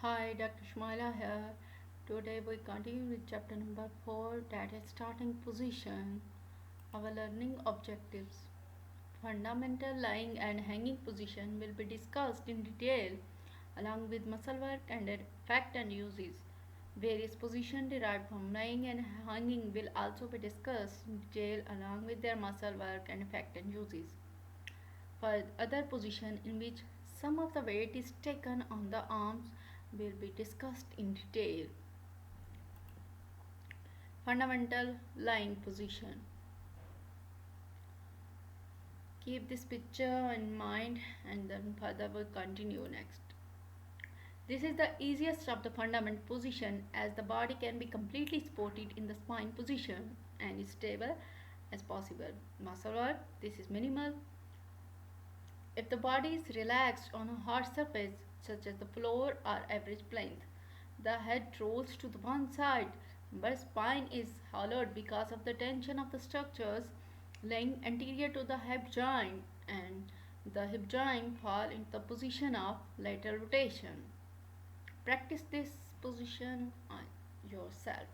Hi, Dr. Shmaila here. Today we continue with chapter number 4, that is starting position. Our learning objectives. Fundamental lying and hanging position will be discussed in detail along with muscle work and effect and uses. Various positions derived from lying and hanging will also be discussed in detail along with their muscle work and effect and uses. For other position in which some of the weight is taken on the arms will be discussed in detail. Fundamental lying position. Keep this picture in mind and then further we'll continue next. This is the easiest of the fundamental position as the body can be completely supported in the spine position and is stable as possible. Muscle work, this is minimal. If the body is relaxed on a hard surface such as the floor or average plinth, the head rolls to the one side, but spine is hollowed because of the tension of the structures lying anterior to the hip joint, and the hip joint fall into the position of lateral rotation. Practice this position on yourself.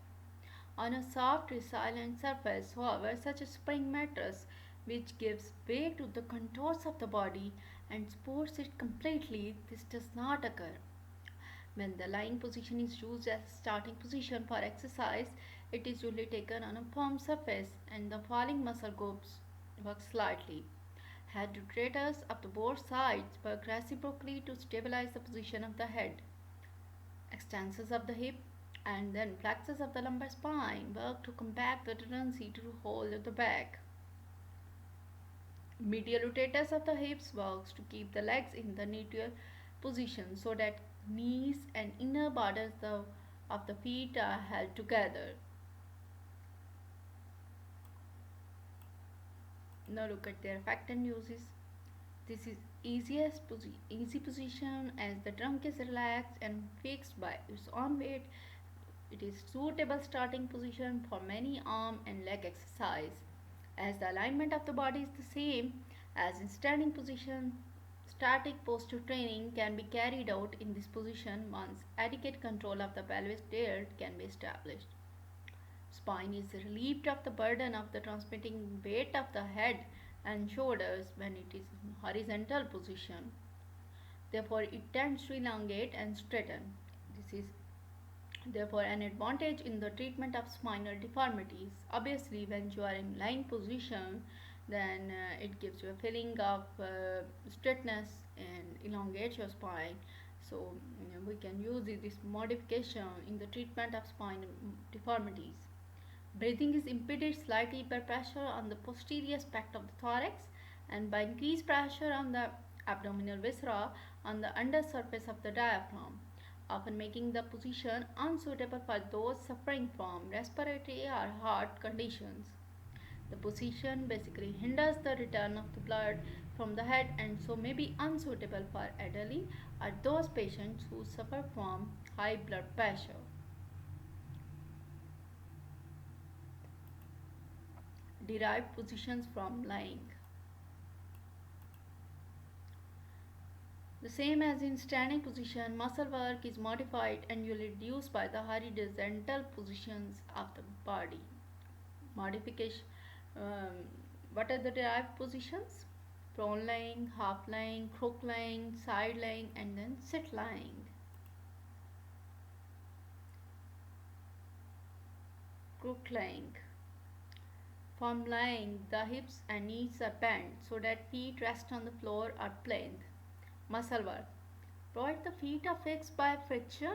On a soft, resilient surface, however, such as spring mattress, which gives weight to the contours of the body and supports it completely, this does not occur. When the lying position is used as a starting position for exercise, it is usually taken on a firm surface and the falling muscle groups work slightly. Head rotators of the both sides work reciprocally to stabilize the position of the head. Extensors of the hip and then flexors of the lumbar spine work to compact the tendency to hold the back. Medial rotators of the hips works to keep the legs in the neutral position so that knees and inner borders of the feet are held together. Now look at their effect and uses. This is easy position as the trunk is relaxed and fixed by its own weight. It is suitable starting position for many arm and leg exercise. As the alignment of the body is the same as in standing position, static posture training can be carried out in this position once adequate control of the pelvic tilt can be established. Spine is relieved of the burden of the transmitting weight of the head and shoulders when it is in horizontal position. Therefore, it tends to elongate and straighten. This is therefore an advantage in the treatment of spinal deformities. Obviously, when you are in lying position, then it gives you a feeling of straightness and elongates your spine. So we can use this modification in the treatment of spinal deformities. Breathing is impeded slightly by pressure on the posterior aspect of the thorax and by increased pressure on the abdominal viscera on the under surface of the diaphragm, often making the position unsuitable for those suffering from respiratory or heart conditions. The position basically hinders the return of the blood from the head and so may be unsuitable for elderly or those patients who suffer from high blood pressure. Derived positions from lying. The same as in standing position, muscle work is modified and reduced by the horizontal positions of the body. Modification. Um, what are the derived positions? Prone lying, half lying, crook lying, side lying, and then sit lying. Crook lying. From lying, the hips and knees are bent so that feet rest on the floor or planed. Muscle work. Provide the feet are fixed by friction.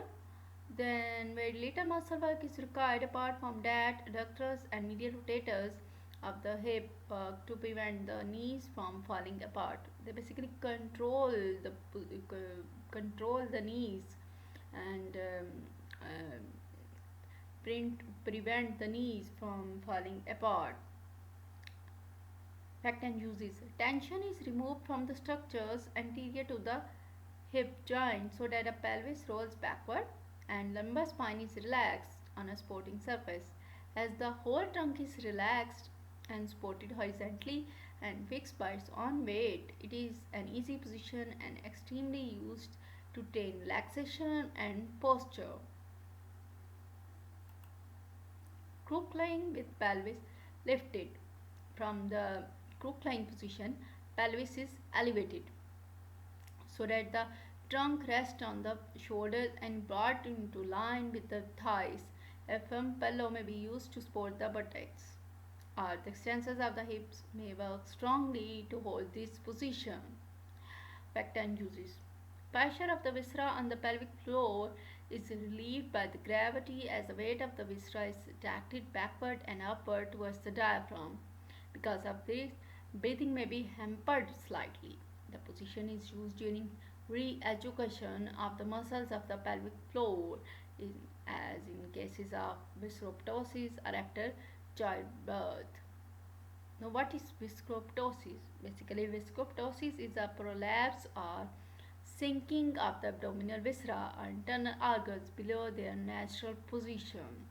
Then very little muscle work is required apart from that adductors and medial rotators of the hip to prevent the knees from falling apart. They basically control the knees and prevent the knees from falling apart. Fact and uses. Tension is removed from the structures anterior to the hip joint so that the pelvis rolls backward and lumbar spine is relaxed on a supporting surface. As the whole trunk is relaxed and supported horizontally and fixed by its own weight, it is an easy position and extremely used to train relaxation and posture. Crook lying with pelvis lifted. From the crook lying position, pelvis is elevated so that the trunk rests on the shoulders and brought into line with the thighs. A firm pillow may be used to support the buttocks, or the extensors of the hips may work strongly to hold this position. Fact and uses. Pressure of the viscera on the pelvic floor is relieved by the gravity as the weight of the viscera is directed backward and upward towards the diaphragm. Because of this, breathing may be hampered slightly. The position is used during re-education of the muscles of the pelvic floor, as in cases of visceroptosis or after childbirth. Now, what is viscoptosis? Basically, viscoptosis is a prolapse or sinking of the abdominal viscera or internal organs below their natural position.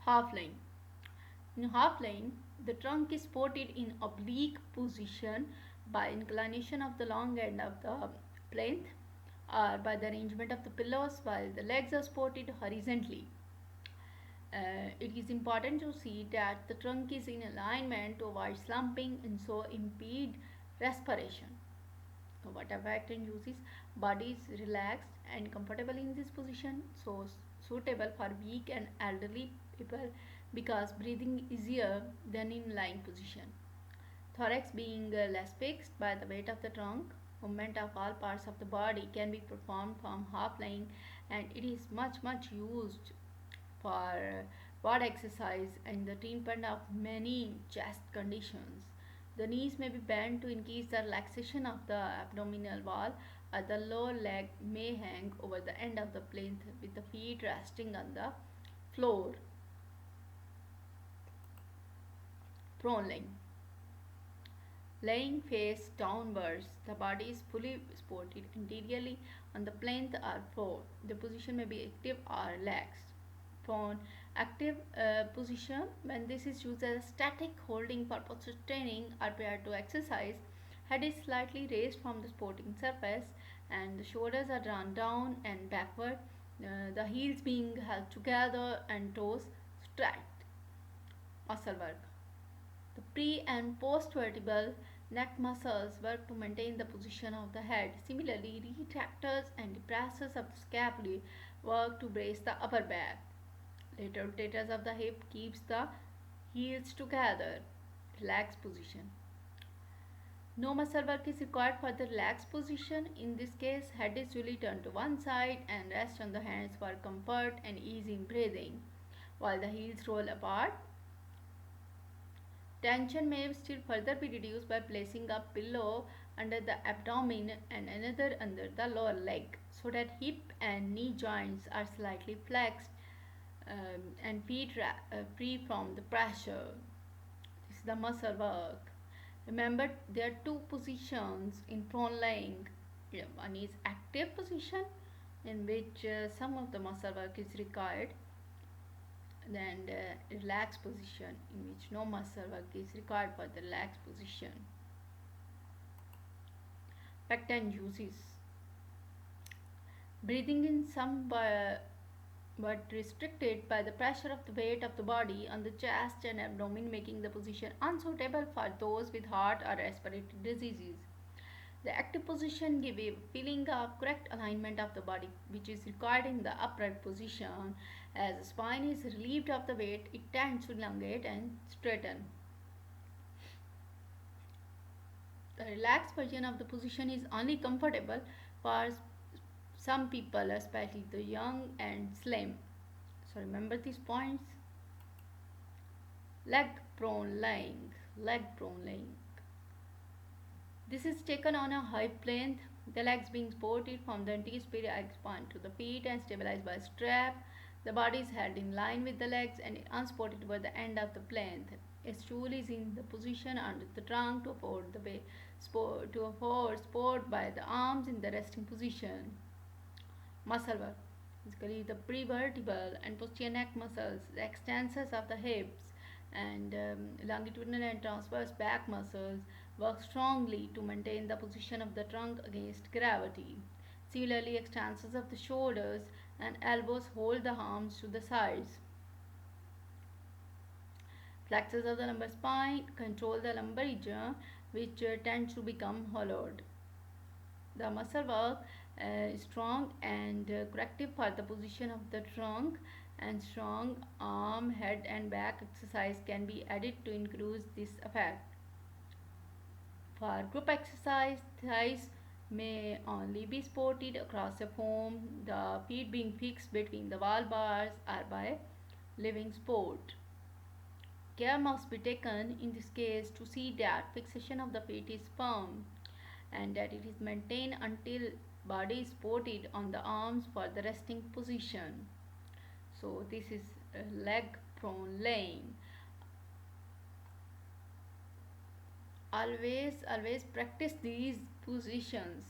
Half line. In half line, the trunk is supported in oblique position by inclination of the long end of the plinth or by the arrangement of the pillows while the legs are supported horizontally. It is important to see that the trunk is in alignment to avoid slumping and so impede respiration. What effect and uses? Body is relaxed and comfortable in this position, so suitable for weak and elderly people because breathing easier than in lying position. Thorax being less fixed by the weight of the trunk, movement of all parts of the body can be performed from half lying, and it is much used for quad exercise and the treatment of many chest conditions. The knees may be bent to increase the relaxation of the abdominal wall, or the lower leg may hang over the end of the plinth with the feet resting on the floor. Prone lying. Lying face downwards, the body is fully supported anteriorly on the plinth or floor. The position may be active or relaxed. Prone active position, when this is used as a static holding for posture training or prior to exercise, head is slightly raised from the supporting surface and the shoulders are drawn down and backward, the heels being held together and toes straight. Muscle work. The pre and post vertebral neck muscles work to maintain the position of the head. Similarly, retractors and depressors of the scapulae work to brace the upper back. Lateral rotators of the hip keeps the heels together. Relaxed position. No muscle work is required for the relaxed position. In this case, head is usually turned to one side and rest on the hands for comfort and ease in breathing, while the heels roll apart. Tension may still further be reduced by placing a pillow under the abdomen and another under the lower leg so that hip and knee joints are slightly flexed and feet free from the pressure. This is the muscle work. Remember, there are two positions in prone lying. One is active position in which some of the muscle work is required, then relaxed position in which no muscle work is required for the relaxed position. Fact and uses. Breathing in some but restricted by the pressure of the weight of the body on the chest and abdomen, making the position unsuitable for those with heart or respiratory diseases. The active position gives a feeling of correct alignment of the body, which is required in the upright position. As the spine is relieved of the weight, it tends to elongate and straighten. The relaxed version of the position is only comfortable for some people, especially the young and slim. So remember these points. Leg prone lying. Leg prone lying. This is taken on a high plinth, the legs being supported from the anterior spine to the feet and stabilized by a strap. The body is held in line with the legs and unsupported toward the end of the plinth. A stool is in the position under the trunk to afford support by the arms in the resting position. Muscle work. Basically, the prevertebral and posterior neck muscles, the extensors of the hips, and longitudinal and transverse back muscles work strongly to maintain the position of the trunk against gravity. Similarly, extensions of the shoulders and elbows hold the arms to the sides. Flexors of the lumbar spine control the lumbar region, which tends to become hollowed. The muscle work is strong and corrective for the position of the trunk, and strong arm, head, and back exercise can be added to increase this effect. For group exercise, thighs may only be supported across a foam, the feet being fixed between the wall bars or by living support. Care must be taken in this case to see that fixation of the feet is firm and that it is maintained until body is supported on the arms for the resting position. So this is leg prone laying. Always practice these positions,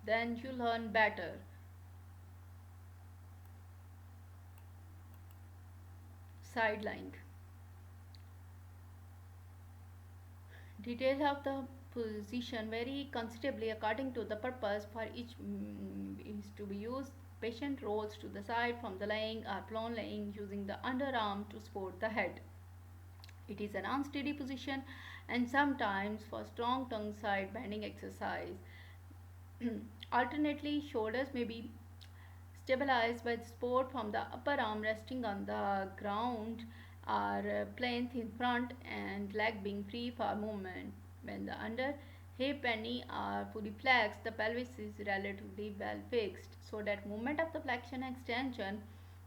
then you learn better. Side lying. Details of the position vary considerably according to the purpose for each is to be used. Patient rolls to the side from the lying or prone lying using the underarm to support the head. It is an unsteady position and sometimes for strong tongue side bending exercise. Alternately, shoulders may be stabilized by the support from the upper arm resting on the ground or plinth in front and leg being free for movement. When the under hip and knee are fully flexed, the pelvis is relatively well fixed so that movement of the flexion and extension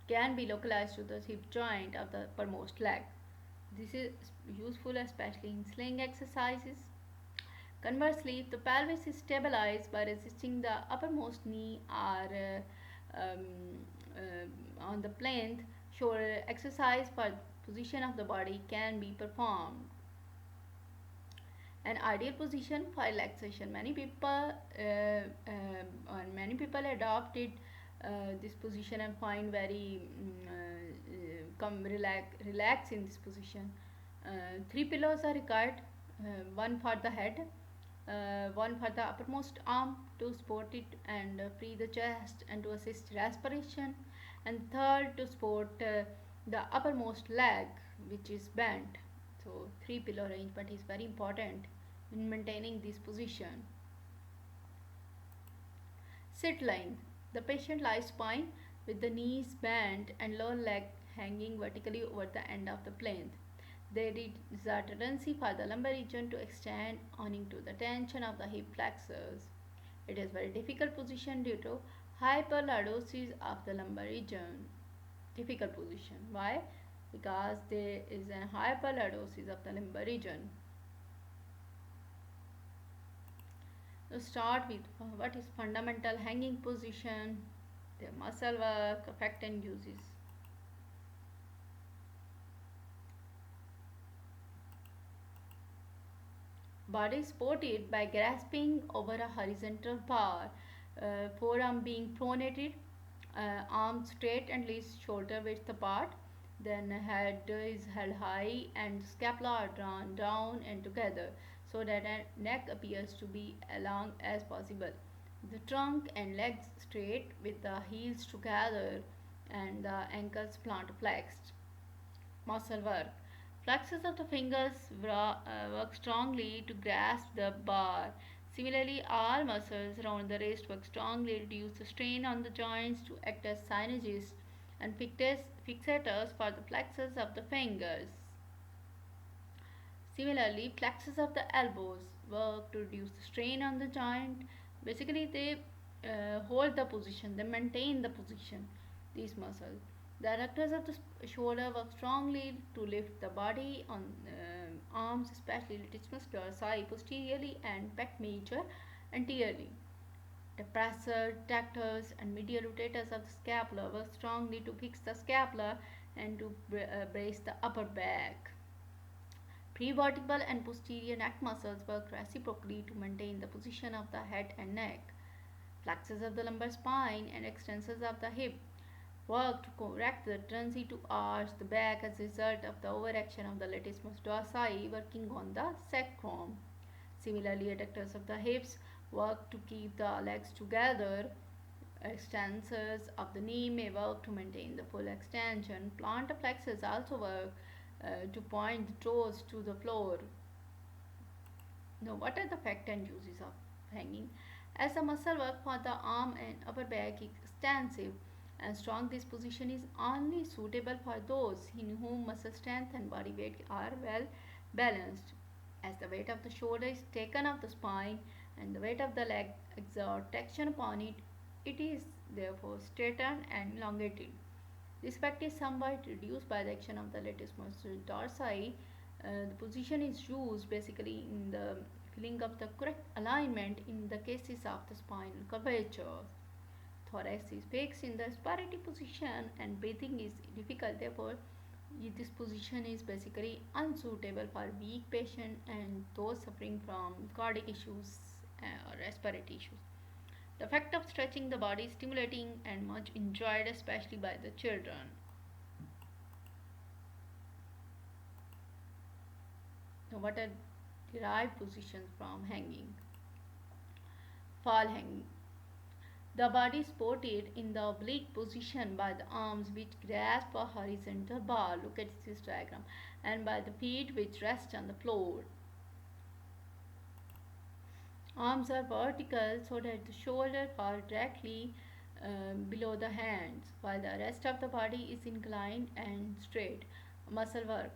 can be localized to the hip joint of the uppermost leg. This is useful especially in sling exercises. Conversely, if the pelvis is stabilized by resisting the uppermost knee or on the plinth, shoulder exercise for position of the body can be performed. An ideal position for relaxation. Many people adopted this position and find very relax in this position. Three pillows are required, one for the head, one for the uppermost arm to support it and free the chest and to assist respiration, and third to support the uppermost leg which is bent. So three pillow arrangement is very important in maintaining this position. Sit lying. The patient lies spine with the knees bent and lower leg hanging vertically over the end of the plinth. There is a tendency for the lumbar region to extend owing to the tension of the hip flexors. It is very difficult position due to hyperlordosis of the lumbar region. Difficult position. Why? Because there is a hyperlordosis of the lumbar region. So start with what is fundamental hanging position, the muscle work, effect and uses. Body supported by grasping over a horizontal bar, forearm being pronated, arms straight and least shoulder width apart. Then head is held high and scapula are drawn down and together so that neck appears to be as long as possible. The trunk and legs straight with the heels together and the ankles plant flexed. Muscle work. Flexors of the fingers work strongly to grasp the bar. Similarly, all muscles around the wrist work strongly to reduce the strain on the joints to act as synergists and fixators for the flexors of the fingers. Similarly, flexors of the elbows work to reduce the strain on the joint. Basically, they hold the position, they maintain the position, these muscles. The adductors of the shoulder work strongly to lift the body on arms, especially latissimus dorsi posteriorly and pec major anteriorly. Depressor, detractors, and medial rotators of the scapula work strongly to fix the scapula and to brace the upper back. Prevertebral and posterior neck muscles work reciprocally to maintain the position of the head and neck. Flexors of the lumbar spine and extensors of the hip work to correct the tendency to arch the back as a result of the overaction of the latissimus dorsi working on the sacrum. Similarly, adductors of the hips work to keep the legs together. Extensors of the knee may work to maintain the full extension. Plantar flexors also work to point the toes to the floor. Now, what are the fact and uses of hanging? As the muscle work for the arm and upper back is extensive and strong, this position is only suitable for those in whom muscle strength and body weight are well balanced. As the weight of the shoulder is taken off the spine and the weight of the leg exert tension upon it, it is therefore straightened and elongated. This effect is somewhat reduced by the action of the lattice muscle dorsi. The position is used basically in the filling of the correct alignment in the cases of the spinal curvature. Thorax is fixed in the spiratory position and breathing is difficult. Therefore, this position is basically unsuitable for weak patients and those suffering from cardiac issues or respiratory issues. The effect of stretching the body is stimulating and much enjoyed, especially by the children. Now, what are derived positions from hanging? Fall hanging. The body is supported in the oblique position by the arms which grasp a horizontal bar. Look at this diagram. And by the feet which rest on the floor. Arms are vertical so that the shoulder falls directly below the hands, while the rest of the body is inclined and straight. Muscle work.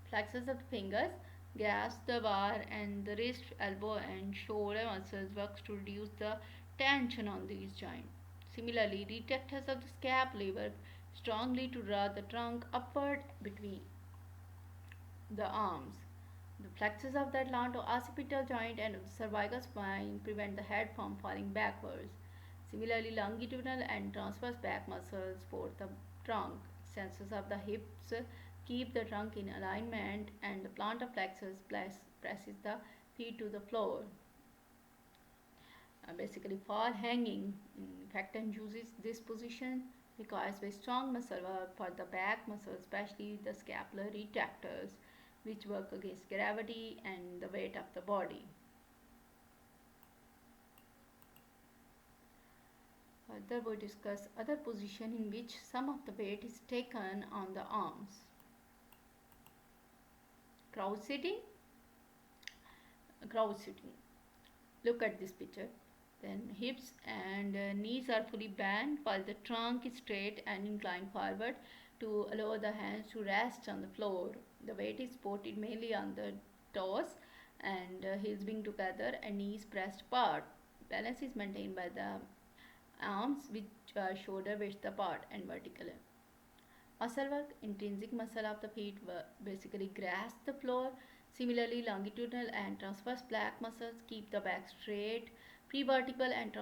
Flexors of the fingers grasp the bar and the wrist, elbow and shoulder muscles work to reduce the tension on these joints. Similarly, retractors of the scapula work strongly to draw the trunk upward between the arms. The flexors of the atlanto-occipital joint and the cervical spine prevent the head from falling backwards. Similarly, longitudinal and transverse back muscles support the trunk. Extensors of the hips keep the trunk in alignment and the plantar flexors presses the feet to the floor. Basically, fall hanging Facton uses this position requires very strong muscle work for the back muscles, especially the scapular retractors, which work against gravity and the weight of the body. Further, we discuss other position in which some of the weight is taken on the arms. Crouch sitting. Crouch sitting. Look at this picture. Then hips and knees are fully bent while the trunk is straight and inclined forward to allow the hands to rest on the floor. The weight is supported mainly on the toes and heels being together and knees pressed apart. Balance is maintained by the arms which are shoulder width apart and vertical. Muscle work. Intrinsic muscle of the feet basically grasp the floor. Similarly, longitudinal and transverse back muscles keep the back straight. Prevertebral and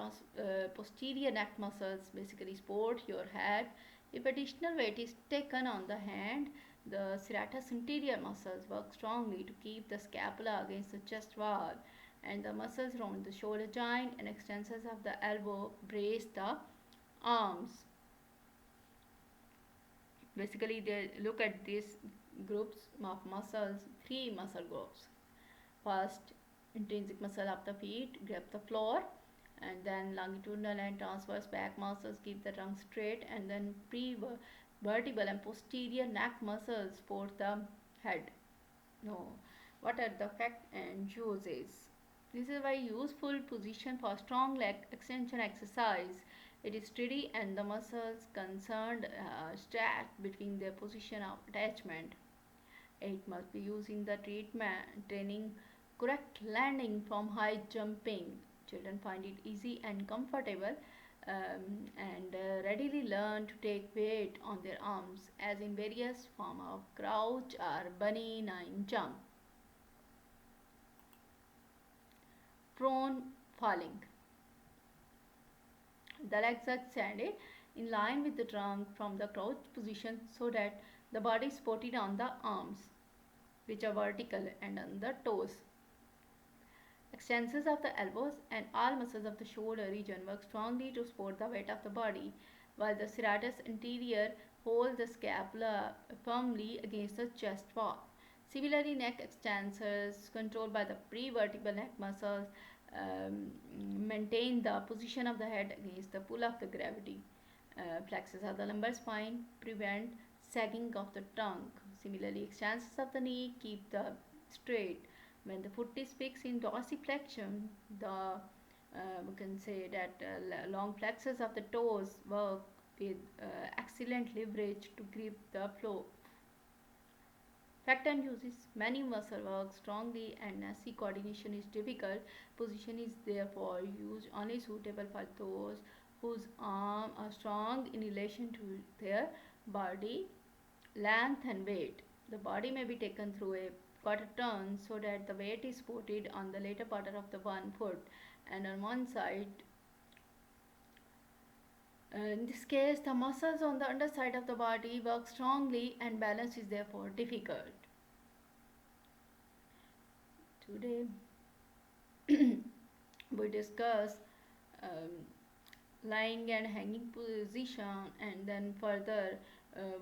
posterior neck muscles basically support your head. If additional weight is taken on the hand, the serratus anterior muscles work strongly to keep the scapula against the chest wall, and the muscles around the shoulder joint and extensors of the elbow brace the arms. Basically, they look at these groups of muscles, three muscle groups. First, intrinsic muscle of the feet grab the floor, and then longitudinal and transverse back muscles keep the trunk straight, and then pre-vertebral and posterior neck muscles support the head. No, what are the effect and uses? This is a very useful position for strong leg extension exercise. It is steady and the muscles concerned stacked between their position of attachment. It must be used in the training correct landing from high jumping. Children find it easy and comfortable and readily learn to take weight on their arms as in various form of crouch or bunny nine jump. Prone falling. The legs are extended in line with the trunk from the crouch position so that the body is supported on the arms, which are vertical, and on the toes. Extensors of the elbows and all muscles of the shoulder region work strongly to support the weight of the body, while the serratus anterior holds the scapula firmly against the chest wall. Similarly, neck extensors controlled by the pre-vertebral neck muscles maintain the position of the head against the pull of the gravity. Flexors of the lumbar spine prevent sagging of the trunk. Similarly, extensions of the knee keep the straight. When the foot is fixed in dorsiflexion, the we can say that long flexors of the toes work with excellent leverage to grip the floor. Factor uses many muscle work strongly and nasty coordination is difficult. Position is therefore used only suitable for those whose arms are strong in relation to their body length and weight. The body may be taken through a quarter turn so that the weight is supported on the later part of the one foot and on one side. In this case, the muscles on the underside of the body work strongly and balance is therefore difficult. Today, we discuss um, lying and hanging position, and then further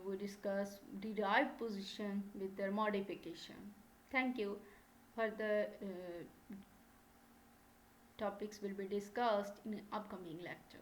we discuss derived position with their modification. Thank you. Further topics will be discussed in upcoming lecture.